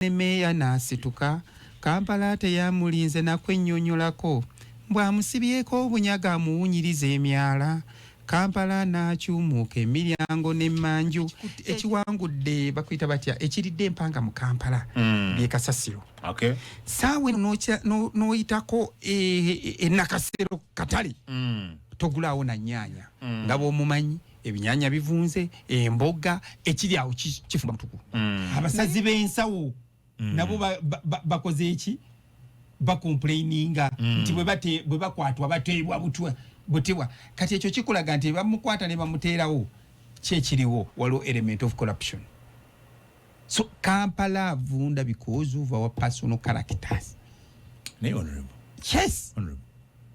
ne MEYOR n'asituka Kampala teyamulinze nakwennyonnyolako bw'amusibyeko obunyaga amuwunyiriza emyala Kampala n'akyumuuka emiryango n'emmanju ekiwangudde bakuyita batya ekiridde empanga mu Kampala bye kasasiro. Okay. Saawe n'oyitako nakasero katale togulaawo na nnyaanya nga bw'omumanyi ebinyaanya bivunze emboga ekiri awo kifumba mutuku. Abasazi b'ensawo nabo bakoze eki bakomplaininga nti bwe bakwatwa bateebwa butibwa kati ekyo kikulaga nti bamukwata ne bamuteerawo kyekiriwo waliwo element of corruption. So Kampala avunda because of our personal characters. Ne honorable. Yes. Honorable.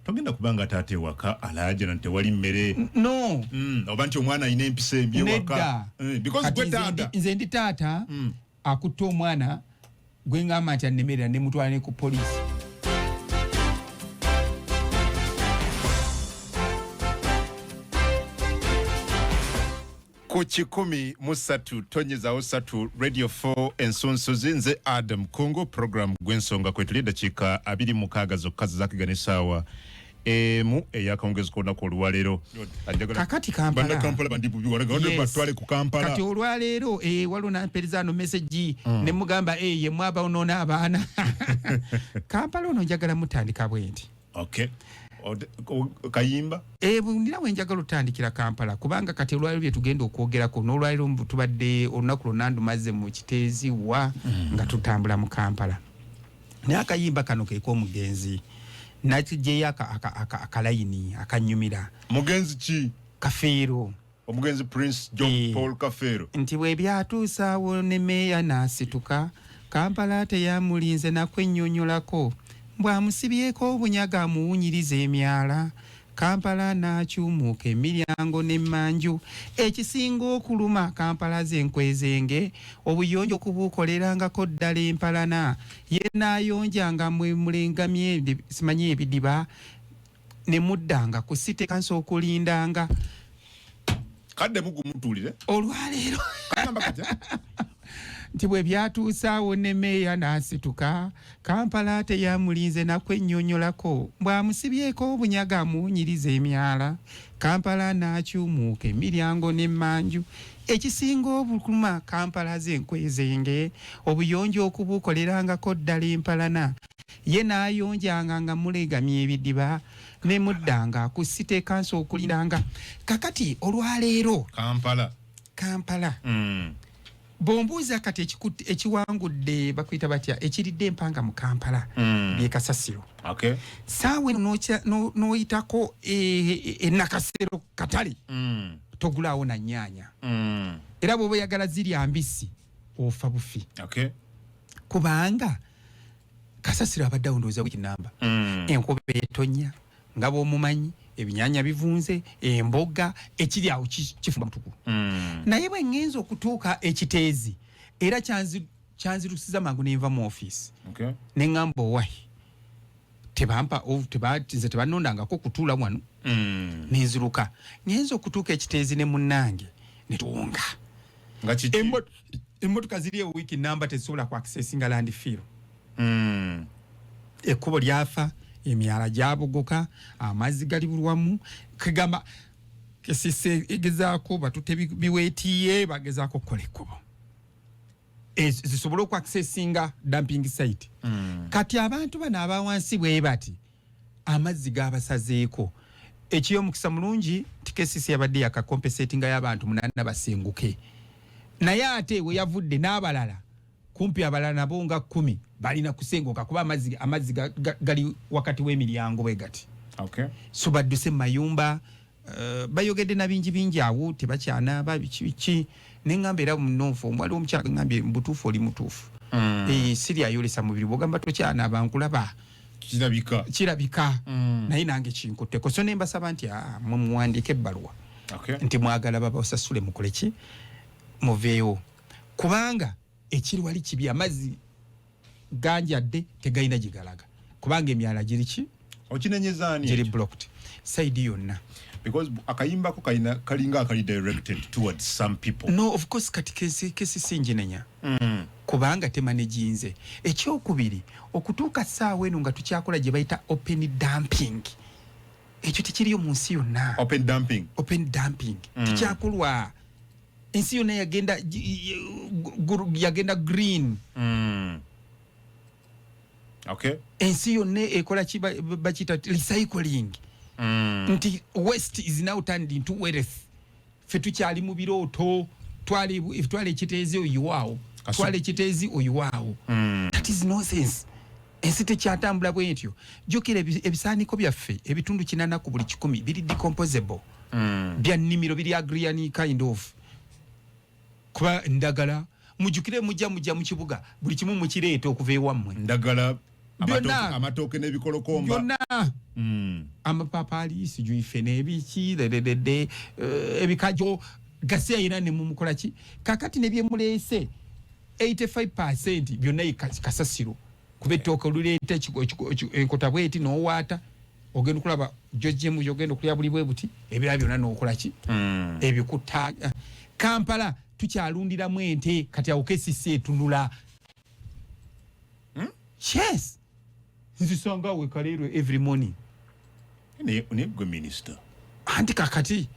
Togenda kubanga tate waka alaje nante wali mmere. No. Obanti omwana ine empisa embi waka. Because gwe tata. Nze ndi tata akutta omwana gwe ngamba nti annemerera ne mutwala ne ku police. Kuchikumi musatu tonyeza osatu Radio 4 ensonso zinze Adam Kongo program gwensonga kwetulida chika abiri mukaga zokazi zake ganisawa mu eyakongeza kona ko lwalero kakati Kampala bandibu biwaraga wale batwale ku Kampala kati olwalero waluna mperizano message ne mugamba ye mwaba onona abaana Kampala ono njagala mutandika bwenti. Okay. Kayimba ndina wenjagala otandikira Kampala kubanga kati olwaliro bye tugenda okwogerako n'olwaliro tubadde olunaku lunandu mazze mu kiteezi wa nga tutambula mu Kampala naye akayimba kano keeko omugenzi nakigyeyo akalayini akanyumira. Mugenzi ki? Kafeero. Omugenzi Prince John Paul Kafeero. Nti bwe byatuusaawo ne MEYOR n'asituka Kampala teyamulinze nakwennyonnyolako bw'amusibyeko obunyaga amuwunyiriza emyala Kampala n'akyumuuka emiryango n'emmanju ekisinga okuluma Kampala z'enkwezenge obuyonjo kubuukolerangako ddala empalana ye n'ayonjanga mulengamye simanyi ebidiba ne muddanga ku site kanso okulindanga kadde mugumutulire olwaleero nti bwe byatuusaawo ne MEYOR n'asituka Kampala teyamulinze nakwennyonnyolako bw'amusibyeko obunyaga amuwunyiriza emyala Kampala n'akyumuuka emiryango n'emmanju ekisinga obukuluma Kampala z'enkwezenge obuyonjo okubuukolerangako ddala empalana ye n'ayonjanga nga mulegamye ebidiba ne muddanga ku site kanso okulindanga kakati olwaleero Kampala bombuuza kati ekiwangudde bakuyita batya ekiridde empanga mu Kampala bye kasasiro. Okay. Saawe n'oyitako nakasero katale togulaawo na nnyaanya era bw'oba oyagala zirya mbisi ofa bufi. Okay. Kubanga kasasiro abadde awundooza w'ekinamba enkuba etonnya nga bw'omumanyi ebinyaanya bivunze emboga ekiri awo kifumba mutuku naye bwe ngenza okutuuka ekiteezi era kyanzirusiza mangu nenva mu office ne ngamba owahi nze tebanondangako kutuula wano nenziruka ngenza okutuuka ekiteezi ne munnange ne tuwunga emmotoka ziri ewo wiiki namba tezisobola ku accessinga land field ekkubo lyafa emyala gyabogoka amazzi gali bulwamu kigamba kesise egezaako batute biweetiye bagezaako kukola ekkubo zisobola oku accessinga dumping site kati abantu bano abawansi bwe bati amazzi gabasazeeko ekiy'omukisa mulungi tikesisi yabadde yakakompensatinga y'abantu 8 basenguke naye ate we yavudde n'abalala kumpi abalala nabo nga 10 balina kusenguka kuba amazzi gali wakati w'emiryango bwe gati. Okay. So badduse mu mayumba bayogedde na bingi awo tebakyana babiki n'engamba era munofu omwali omukyala ngambye mbutuufu oli mutuufu siri ayolesa mubiri bwogamba tokyana abankulaba kirabika naye nange kinkutteko so ne mbasaba nti muwandiike ebbaluwa nti mwagala babasasule mukole ki muveewo kubanga ekiri wali kibi amazzi ganjadde tegayina gigalaga kubanga emyala giri ki Okinenyeza ani jeri blocked side yonna because akayimba ko kalinga akali directed towards some people. No, of course kati kesi sinjinenya. Kubanga temanejinze. Ekyokubiri okutuuka ssaawa eno nga tukyakola gye bayita open dumping. Ekyo tekiriyo mu nsi yonna. Open dumping. Tukyakolwa. Ensi yonna yagenda green. Okay. Ensi yonna ekola ki bakita recycling. Nti waste is now turned into wealth. Fe tukyali mu birooto twale ekiteezi oyiwaawo. Twale ekiteezi oyiwaawo. That is nonsense. Ensi tekyatambula bwentyo. Jjukira ebisaaniko byaffe ebitundu 80 ku buli 100 biri decomposable. Bya nnimiro biri agrarian kind of. Kuba ndagala mujjukire mujja mu kibuga buli kimu mu kireeta okuva ewammwe. Ndagala amatooke n'ebikolokomba byonna amapapali sijuife n'ebiki ebikajo gasiya ina ne mumukola ki kakati ne byemulese 85% byonna kasasiro kuba ettooka oluleeta enkota bweti n'owaata ogenda okulaba jojjemu yogenda okulya buli bwe buti ebirala byonna n'okola ki ebikutta Kampala tukyalundiramu ente kati awo kesisi etunula yes nzisanga we kalero every morning ne gwe minister anti kakati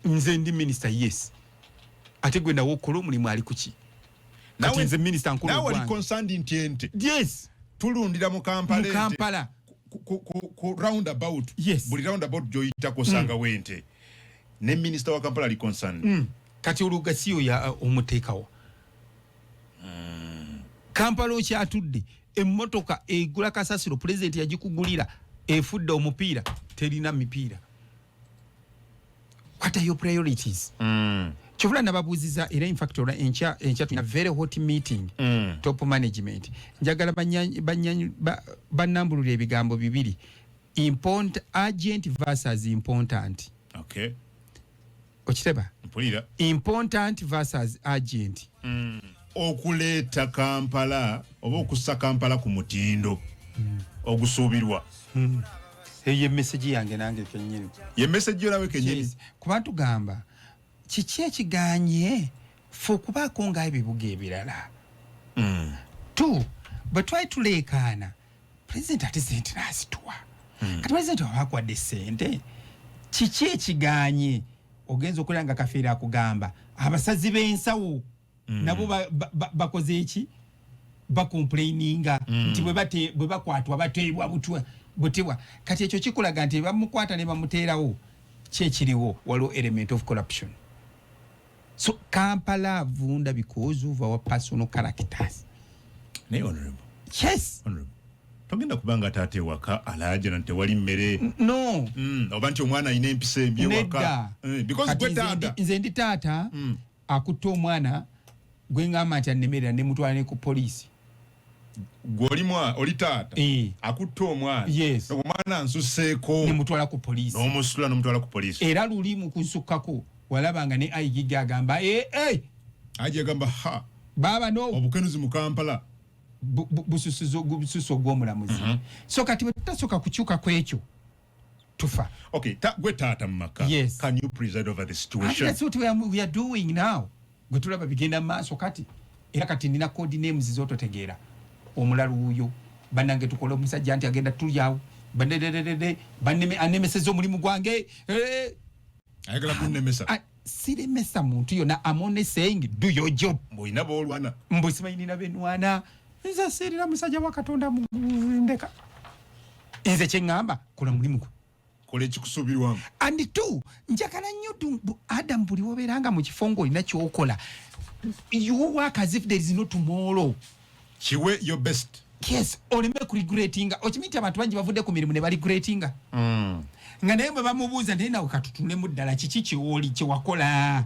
nze ndi minister yes ate gwe nawo kola omulimu ali kuki kati nze minister nkulu nawe ali concerned ente yes tulundira mu Kampala ku roundabout yes buli roundabout joyita kusanga wente ne minister wa Kampala ali concerned kati olugasiyo ya omuteekawo Kampala okyatudde emmotoka egula kasasiro president yagikugulira efudde omupiira terina mipiira. What are your priorities? Kyovula nababuuziza era in fact enkya tuna very hot meeting top management njagala bannambulula ebigambo bibiri urgent versus important. Okay. Okiteba? Mpulira. Important versus urgent. Okuleeta Kampala oba okussa Kampala ku mutindo ogusuubirwa. Ye message yange nange kennyini. Ye message yo nawe kennyini. Yes. Kuba tugamba kiki ekiganye ffe okubaako ng'ebibuga ebirala. Bwe twali tuleekaana president ate sente n'azituwa. Kati president wabakwadde ssente kiki ekiganye ogenza okulaba nga Kafeera akugamba abasazi b'ensawo nabo bakoze eki bakomplaininga nti bwe bakwatwa bateebwa butibwa kati ekyo kikulaga nti bamukwata ne bamuteerawo kyekiriwo waliwo element of corruption. So Kampala avunda because of our personal characters. Ne honorable. Yes. Honorable. Togenda kubanga tate waka alaje na tewali mmere. No. Oba nti omwana ayina empisa embi waka. Because gwe tata. Nze ndi taata akutta omwana gwe ngamba nti annemerera ne mutwala ne ku poliisi. Oli taata. Akutta omwana. Yes. Omwana ansusseeko. Ne mutwala ku poliisi. N'omusula n'omutwala ku poliisi. Era luli mu kunsukkako walabanga ne ayigigga agamba aje agamba ha baba no obukenuzi mu Kampala bususu gw'omulamuzi. So kati bwe tutasoka kukyuka kwekyo tufa. Okay, gwe taata mu maka. Yes. Can you preside over the situation? That's what we are doing now. Gwe tulaba bigenda maaso kati era kati nina code names z'ototegeera omulalu uyo bannange tukola omusajja nti agenda tulyawo anemeseza omulimu gwange ayagala kunnemesa. Siremesa muntu yonna. I'm only saying do your job. Mboyina boolwana. Mbosimayinina benwana. Nze seerera musajja wa Katonda ndeka. Nze kye ŋŋamba kola mulimu gwo. Kola ekikusuubirwamu. And two, njagala nnyo Adam buli wobeeranga mu kifo ng'olina ky'okola. You work as if there is no tomorrow. Kiwe your best. Yes, oleme kuregretinga. Okimiti abantu bangi bavudde ku mirimu ne baregretinga. Nga naye bwe bamubuuza naye nawe katutunemu ddala kiki kyewoli kyewakola.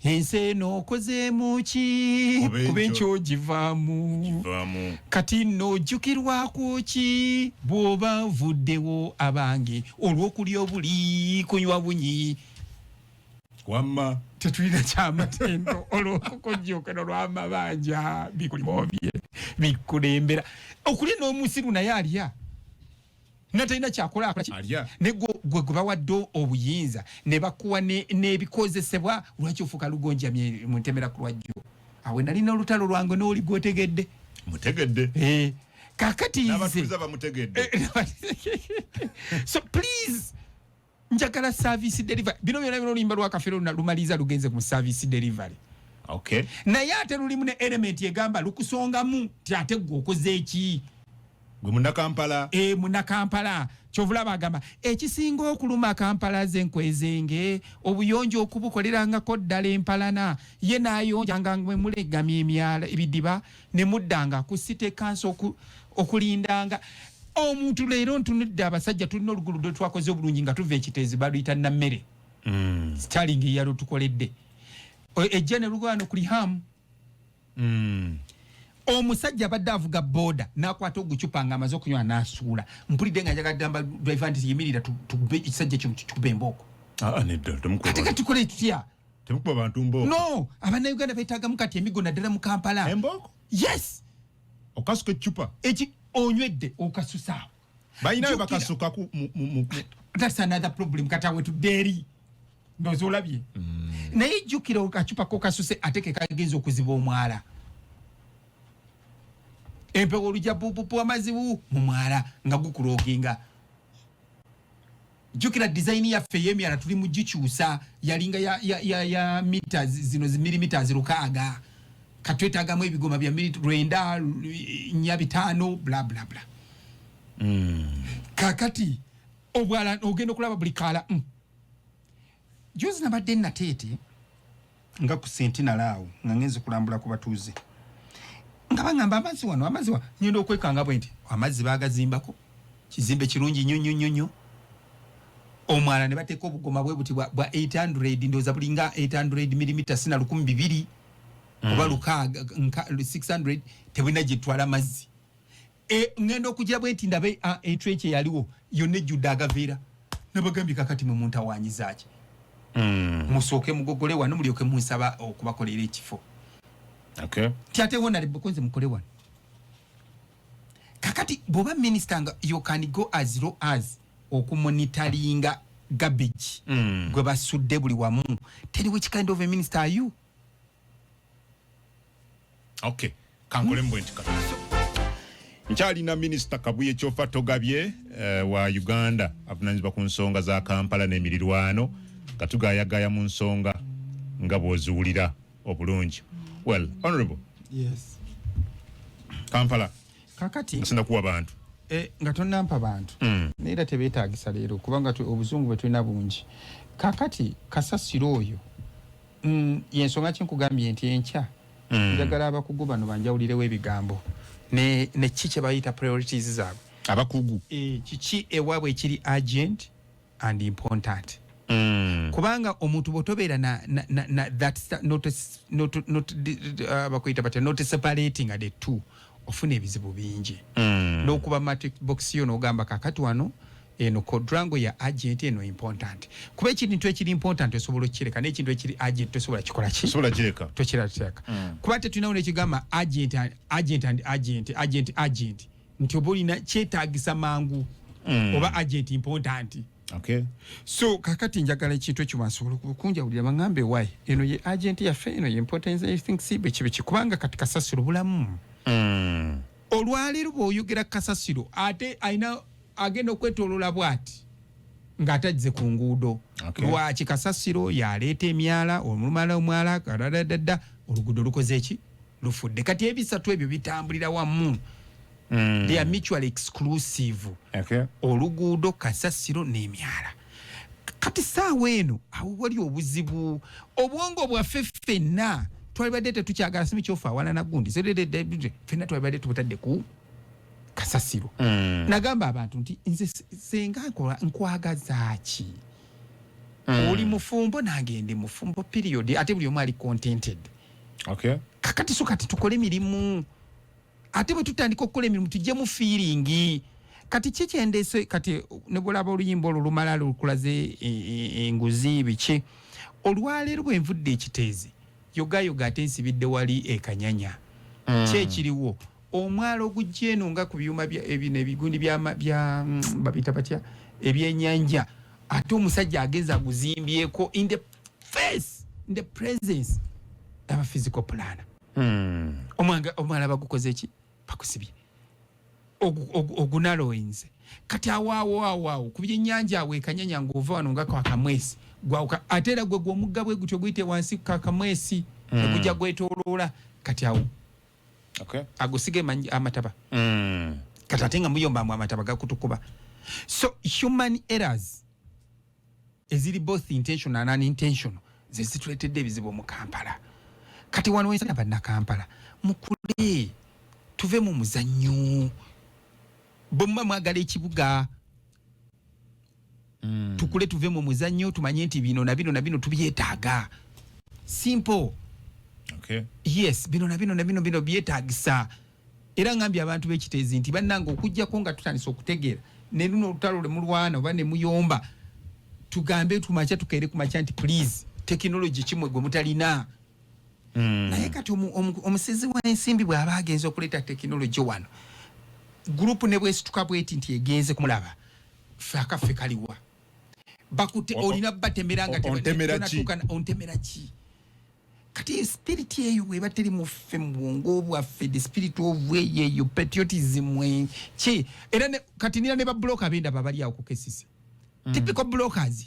Ensi eno okozeemu ki kuba ekyogivaamu kati n'ojjukirwako ki bw'oba nvuddewo abange olw'okulya obuli kunywa bunyi wamma tetulina kyamatendo olw'okukojjookera olw'amabanja bikulimobye bikulembera okulya n'omusiru naye alya natalina kyakola akola ne gwe bawadde obuyinza ne bakuwa n'ebikozesebwa lwaki ofuuka lugonja mu ntemera ku lwajjo awe nalina olutalo lwange n'oli gwotegedde mutegedde kakati n'abatuuza bamutegedde so please njagala service delivery bino byonna bino oluyimba lwa kafeero lumaliza lugenze ku service delivery okay naye ate lulimu ne element egamba lukusongamu ti ate gwe okoze eki gwe munnakampala munnakampala kyovula bagamba ekisinga okuluma Kampala zenkwezenge obuyonjo okubukolerangako ddala empalana ye naayonjanga mwe mulegamya emyala ebidiba ne muddanga ku city council okulindanga omuntu leero ntunudde abasajja tulina oluguludo twakoze obulungi nga tuva ekiteezi baluyita nammere Starling yalo tukoledde ejja ne lugano kuli hamu omusajja badde avuga boda nakwata ogucupa nga amaze okunywa n'asuula mpulidde nga njagadde amba driver nti yimirira tugube ekisajja kino tukube emboko nedda ate tukole tutya temukuba abantu mboko no abannayuganda beetaagamu kati emigo naddala mu Kampala emboko yes okasuka ecupa eki onywedde okasusa bayinayo bakasukaku that's another problem kati awe tuddeeri ndozi olabye naye jjukira okacupa kokasuse ate ke kagenza okuziba omwala empewo olujja pupupu amazibu mu mwala nga gukulooginga jjukira design yaffe ey'emyala tuli mu gikyusa yalinga ya meters zino millimeters 6 katwetaagamu ebigoma bya 9 5 bla bla bla kakati obwala ogenda okulaba buli kala jozi nabadde nateete nga ku sentinal awo nga ngenze kulambula ku batuuze nga bangamba amazzi wano nyenda okwekanga bwe nti amazzi baagazimbako kizimbe kirungi nnyo omwala ne bateeka obugoma bwe buti bwa 800 ndowooza bulinga 800 mm sina 1200 oba 600 tebulina gye twala amazzi ngenda okugira bwe nti ndabe etrekye yaliwo yonna ejjudde agaveera nabagambye kakati mwe muntawanyizaaki musooke mugogole wano mulyoke munsaba okubakolera ekifo okay ate wona libukonze mukole wano kakati bwoba minister nga you can go as low as okumonitoringa garbage gwe basudde buli wamu tell which kind of a minister are you okay kankole mbwentika nkyalina minister Kabuye Kyofatogabye wa Uganda avunanyizibwa ku nsonga za Kampala n'emirirwano katugayagaya mu nsonga nga bw'ozuulira obulungi. Well, honorable. Yes. Kampala. Kakati. Nsinda kuwa bantu. Nga tonnampa bantu. Neera tebeetaagisa leero kubanga obuzungu bwe tulina bungi. Kakati kasasiro oyo. Yensonga ki nkugambye nti enkya. Njagala abakugu bano banjawulirewo ebigambo. Ne ki kye bayita priorities zaabwe. Abakugu. Kiki ewaabwe ekiri urgent and important. Kubanga omuntu botobeera na that not separating the two ofuna ebizibu bingi n'okuba matrix box yo n'ogamba kakati wano eno kodrango ya agent eno important kuba ekintu ekiri important osobola okireka n'ekintu ekiri agent tosobola kikola ki osobola kireka tokireka kuba tetulinawo nekigamba agent nti oba olina kyetaagisa mangu oba agent important. Okay. So kakati njagala ekintu ekyo basobola okunjawulira bangambe why eno ye agent yaffe eno ye importance I think si bekibe kikubanga kati kasasiro bulamu olwaleero bw'oyogera kasasiro ate ayina agenda okwetoolola bw'ati ng'atagze ku nguudo lwaki kasasiro yaleeta emyala omwala gadadadda oluguudo lukoze eki lufudde kati ebisatu ebyo bitambulira wamu. They are mutually exclusive. Okay. Oluguudo kasasiro n'emyala. Kati saawa eno awo wali obuzibu obwongo bwaffe ffenna twalibadde tetukyagala simi kyofa awala na gundi ffenna twalibadde tubutadde ku kasasiro. Nagamba abantu nti nze senga nkwagaza ki oli mufumbo nange ndi mufumbo period ate buli omu ali contented. Okay. Kakati so kati tukole mirimu ate bwe tutandika okukola emirimu tujje mu feeling kati kyekyendese kati ne bulaba oluyimba olulumala lukulaze enguzi biki olwaleero bwe nvudde ekiteezi yogayoga ate nsibidde wali ekanyanya kyekiriwo omwalo ogujjeno nga ku byuma ebino ebigundi babita batya ebyennyanja ate omusajja agenza guzimbyeko in the face, in the presence of a physical planner. Omwala bagukoze ki? Bakusibye. Ogunaloinze. Kati awawo ku byennyanja awe kanyanya ng'ova wano nga kwakamwesi gwauka ate era gwe gw'omugga bwe gutyo guyite wansi kakamwesi okujja gwetooloola kati awo agusige amataba kati ate nga muyombamu amataba gakutukuba. So human errors eziri both intentional and unintentional ze zituleetedde ebizibu mu Kampala. Kati wano wensana banna Kampala mukule tuve mu muzannyo bomma mwagala ekibuga tukule tuve mu muzannyo tumanye nti bino na bino tubyetaaga. Simple. Yes, bino na bino byetaagisa. Era ngambye abantu b'ekiteezi nti bannanga okujjako nga tutandise okutegeera ne luno olutalo lwe mulwana oba ne muyomba tugambe tumacha tukaire kumacha nti please technology kimwe gwe mutalina. Naye kati omusizi w'ensimbi bw'aba agenza okuleeta technology wano group ne bwesituka bweti nti egenze kumulaba ffe kaliwa bakute olina batemera nga ontemera ki kati spirit yeyo bweba teri mu ffe mu bwongo bwaffe the spirit of yeyo patriotism ki era kati nira ne ba blocker benda babali awo ku kesisi typical blockers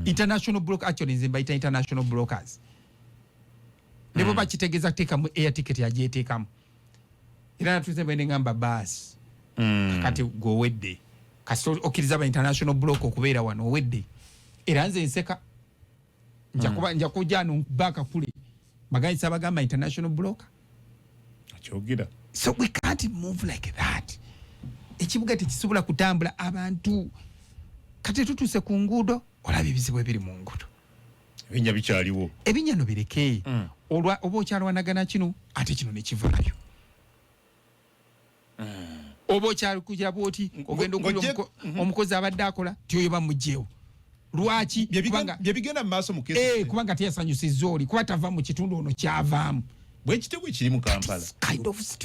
international block actually nzimba international blockers nebo bakitegeza tekamu air ticket yajeetekamu era natuze bende ngamba bus kati go wedde kasi okiriza ba international block okubeera wano wedde era nze nseka nja kuja no baka kule bagayisa bagamba international block achogira. So we can't move like that. Ekibuga tekisobola kutambula abantu kati tutuse ku nguudo olaba ebizibu ebiri mu nguudo ebinya bikyaliwo ebinyano bireke olwa oba okyalwanagana kino ate kino ne kivaayo oba okyalikugira bwoti ogenda okulira omukozi abadde akola tyoyo bamugjeewo lwaki byebigenda mu maaso mu kesi kubanga teyasanyusizza oli kuba tava mu kitundu ono kyavaamu bwe kitebwe kiri mu Kampala kind of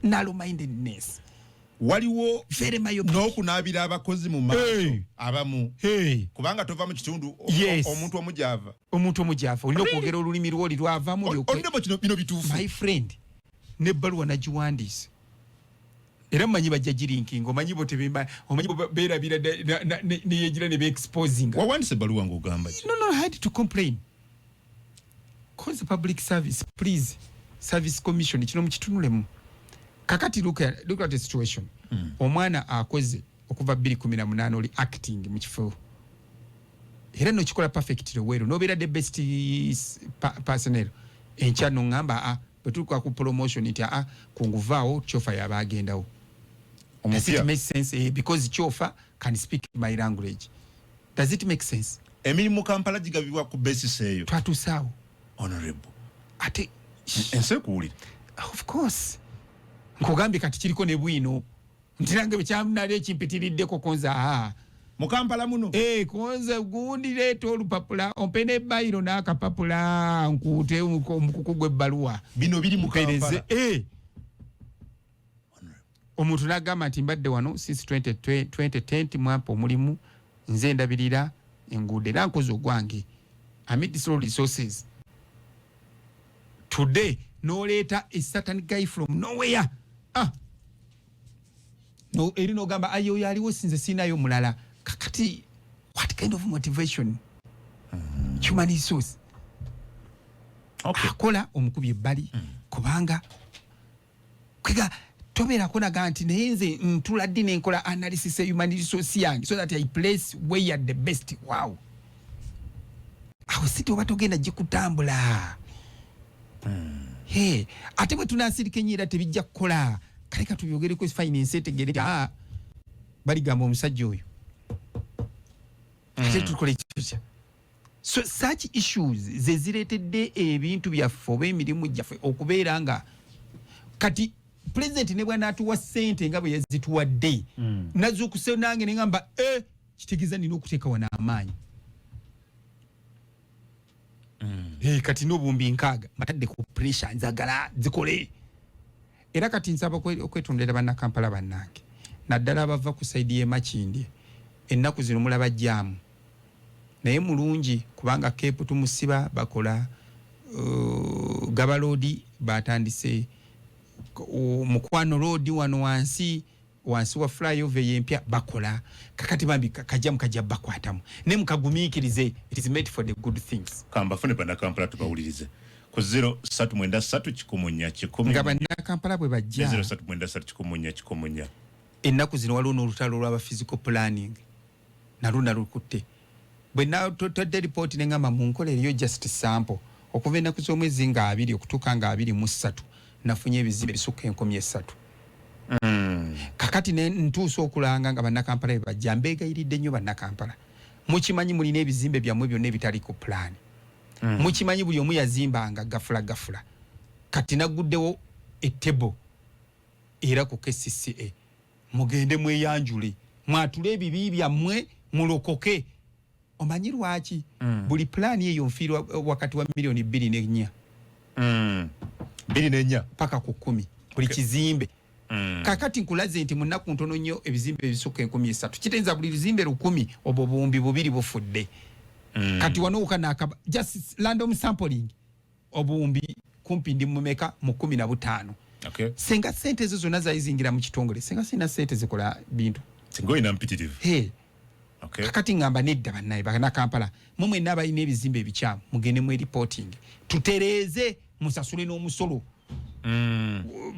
narrow mindedness waliwo n'okunaabira abakozi mu maaso abamu kubanga tova mu kitundu omuntu omujava olina okwogera olulimi lwoli lwavaamu bino bituufu my friend n'ebbaluwa nagiwandiise era mmanyi bajja girinkinga omanyi bo tebemba omanyi bo beerabira neyegira ne be-exposing wawandise ebbaluwa ng'ogamba no I had to complain cause public service please service commission kino mukitunulemu kakati look at the situation omwana akoze okuva 2018 oli acting mu kifo era no kikola perfect wero nobeera the best personnel enkya no ngamba betuka ku promotion iti kunguvaawo chofa yaba agendawo does it make sense because chofa can speak my language does it make sense emirimu Kampala gigabibwa ku basis eyo twatusawo honorable ate ensekuli of course nkugambye kati kiriko ne bwino ntirange bekyamnale ekimpitiriddeko konza mu Kampala muno konza gundi leeta olupapula ompene bayiro n'akapapula nkuute omukuku gw'ebbaluwa bino biri mu Kampala omuntu n'agamba nti mbadde wano since 2010 mwampa omulimu nze ndabirira enguudo era nkoze ogwange amid slow resources today noleeta a certain guy from nowhere no eri nogamba ayo yaliwo sinze sinayo mulala kakati what kind of motivation human resource akola omukubi ebbali kubanga kwega tobera konaga nti nayenze ntuladde nenkola analysis ya human resource yange so that I place where are the best wow awo siti oba togenda gikutambula ate bwe tunasirika enyiira tebijja kukola kaleka tubyogere finance etegere baligamba omusajja oyo ate tukole ekitya so such issues zezireetedde ebintu byaffe oba emirimu gyaffe okubeera nga kati president ne bw'anaatuwa ssente nga bwe yazituwadde nazuukuse nange ne ngamba kitegeeza nina okuteeka wana amaanyi kati n'obumbi nkaaga matadde ku pressure nzagala zikole era kati nsaba okwetondera bannakampala bannange naddala abava ku saidi y'e Makindye ennaku zino mulaba jjaamu naye mulungi kubanga Cape tumusiba bakola Gaba Road batandise Mukwano Road wano wansi wa flyover yempya bakola kakati bambi kajamu kajja bakwatamu ne mukagumiikirize it is made for the good things kamba fune bannakampala tubawulirize ku 03.3 nga bannakampala bwe bajja 03.3 ennaku zino waliwo n'olutalo lw'aba physical planning naluna lukutte bwe natodde report nengamba munkolereyo just sample okuva ennaku z'omwezi nga 2 okutuuka nga 23 nafunye ebizimbe bisukka 1,300 kakati ne ntuusa okulanga nga bannakampala bwe bajja mbeegayiridde nnyo bannakampala mukimanyi mulina ebizimbe byammwe byonna ebitali ku plan mukimanyi buli omu yazimbanga gafula kati naguddewo ettebo era ku KCCA mugende mweyanjule mwatule ebibi byammwe mulokoke omanyi lwaki buli plan eyo nfiirwa wakati wa milioni 2 4 paka ku 10 buli kizimbe kakati nkulaze nti munaku ntono nnyo ebizimbe ebisukka 1,300 kitenza buli bizimbe 10 obwo buwumbi 2 bufudde kati wanouka nakaba just random sampling obuwumbi kumpi ndi mumeka mu 15 okay senga sente zo zonna zayizingira mu kitongole senga sina sente zikola bintu singo ina mpitirivu okay kakati ngamba nedda bannaye bana Kampala mumwe naba ine ebizimbe ebikyamu mugende mu reporting tutereze musasule n'omusolo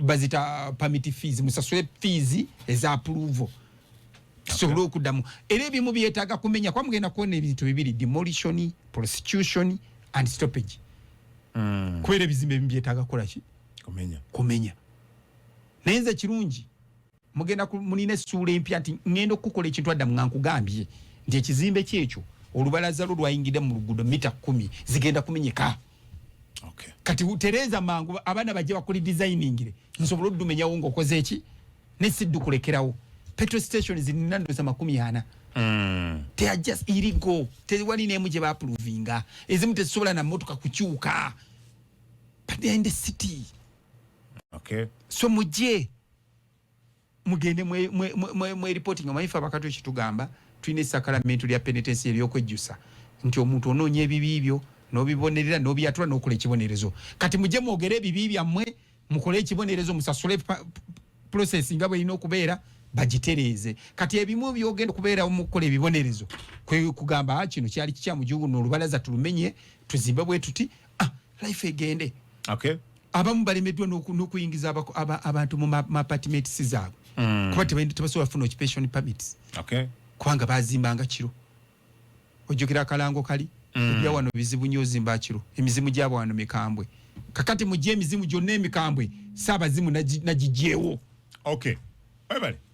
bazita permit fees musasule fees eza approval kisobole okuddamu era ebimu byetaaga kumenya kwa mugenda kuona ebintu bibiri demolition prostitution and stoppage kwera ebizimbe ebimu byetaaga kola ki kumenya nayenze kirungi mugenda munina essuula empya nti ngenda okukola ekintu adda mwankugambye nti ekizimbe kyekyo olubalaza lwo lwayingidde mu luguudo mita 10 zigenda kumenyeka okay kati utereza mangu abana bajja bakuli designingire nsobola odumenyawo ng'okoze eki ne siddu kulekerawo petrol stations zinando za 40 they are just illegal tewali nemu gye baaprovinga ezimu tezisobola na motoka kukyuka but they are in the city okay so mujje mugende mwe reporting amaifa bakatu ekitugamba tulina esakalamento lya penitence ery'okwejjusa nti omuntu onoonya ebibi byo nobibonerera nobyatula nokola ekibonerezo kati mujje mwogere ebibi byammwe mukole ekibonerezo musasule process nga bwe ino okubeera bagitereze kati ebimu byogenda okubeera omukola ebibonerezo kwe kugamba kino kyali kikya mu gihugu n'olubalaza tulumenye tuzimbe bwe tuti life egende okay abamu balemeddwa n'okuyingiza abantu mu apartments zaabwe kuba tebasobola kufuna occupation permits okay kubanga bazimbanga kiro ojjukira akalango kali ebya wano bizibu nnyo ozimba kiro emizimu gyabo wano mikambwe kakati mujje emizimu gyonna emikambwe saabazimu nagijjeewo okay bye bye